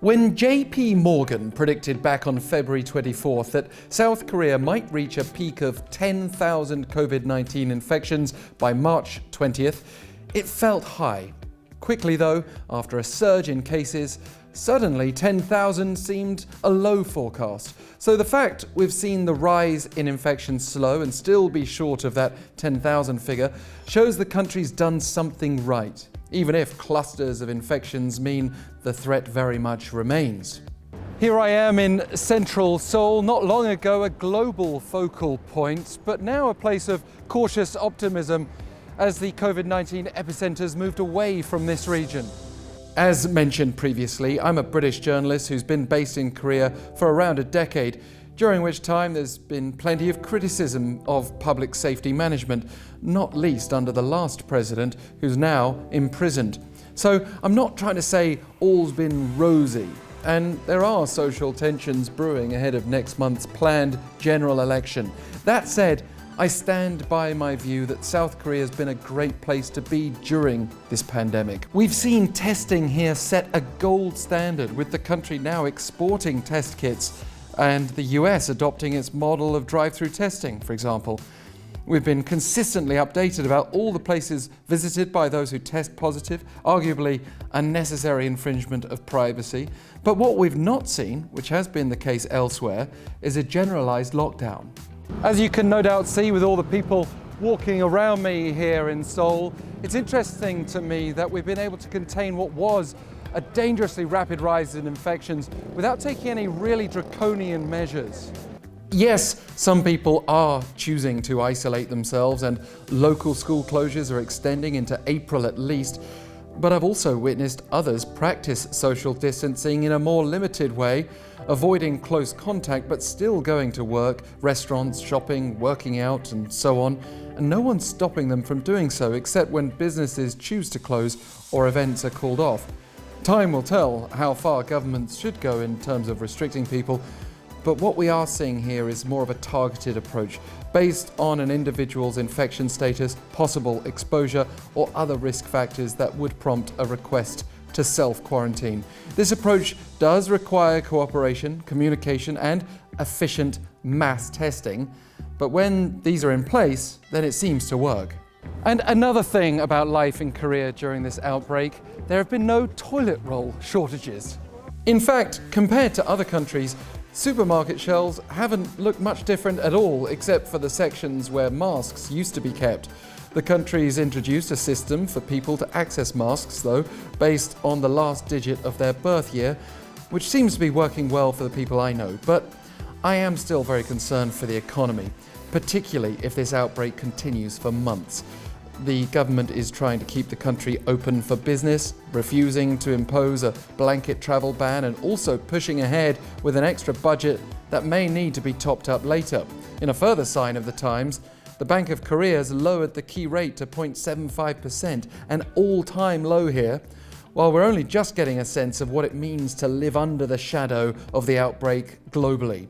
When JP Morgan predicted back on February 24th that South Korea might reach a peak of 10,000 COVID-19 infections by March 20th, it felt high. Quickly though, after a surge in cases, suddenly 10,000 seemed a low forecast. So the fact we've seen the rise in infections slow and still be short of that 10,000 figure shows the country's done something right, even if clusters of infections mean the threat very much remains. Here I am in central Seoul, not long ago a global focal point, but now a place of cautious optimism as the COVID-19 epicenters moved away from this region. As mentioned previously, I'm a British journalist who's been based in Korea for around a decade, during which time there's been plenty of criticism of public safety management, not least under the last president, who's now imprisoned. So I'm not trying to say all's been rosy, and there are social tensions brewing ahead of next month's planned general election. That said, I stand by my view that South Korea has been a great place to be during this pandemic. We've seen testing here set a gold standard, with the country now exporting test kits and the US adopting its model of drive-through testing, for example. We've been consistently updated about all the places visited by those who test positive, arguably unnecessary infringement of privacy. But what we've not seen, which has been the case elsewhere, is a generalized lockdown. As you can no doubt see with all the people walking around me here in Seoul, it's interesting to me that we've been able to contain what was a dangerously rapid rise in infections without taking any really draconian measures. Yes, some people are choosing to isolate themselves and local school closures are extending into April at least, but I've also witnessed others practice social distancing in a more limited way, avoiding close contact but still going to work, restaurants, shopping, working out and so on, and no one's stopping them from doing so except when businesses choose to close or events are called off. Time will tell how far governments should go in terms of restricting people, but what we are seeing here is more of a targeted approach based on an individual's infection status, possible exposure, or other risk factors that would prompt a request to self-quarantine. This approach does require cooperation, communication, and efficient mass testing, but when these are in place, then it seems to work. And another thing about life in Korea during this outbreak, there have been no toilet roll shortages. In fact, compared to other countries, supermarket shelves haven't looked much different at all, except for the sections where masks used to be kept. The country's introduced a system for people to access masks, though, based on the last digit of their birth year, which seems to be working well for the people I know. But I am still very concerned for the economy, particularly if this outbreak continues for months. The government is trying to keep the country open for business, refusing to impose a blanket travel ban, and also pushing ahead with an extra budget that may need to be topped up later. In a further sign of the times, the Bank of Korea has lowered the key rate to 0.75%, an all-time low here, while we're only just getting a sense of what it means to live under the shadow of the outbreak globally.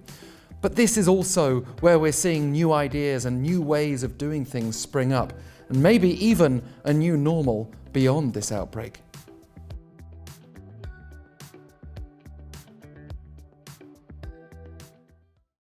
But this is also where we're seeing new ideas and new ways of doing things spring up, and maybe even a new normal beyond this outbreak.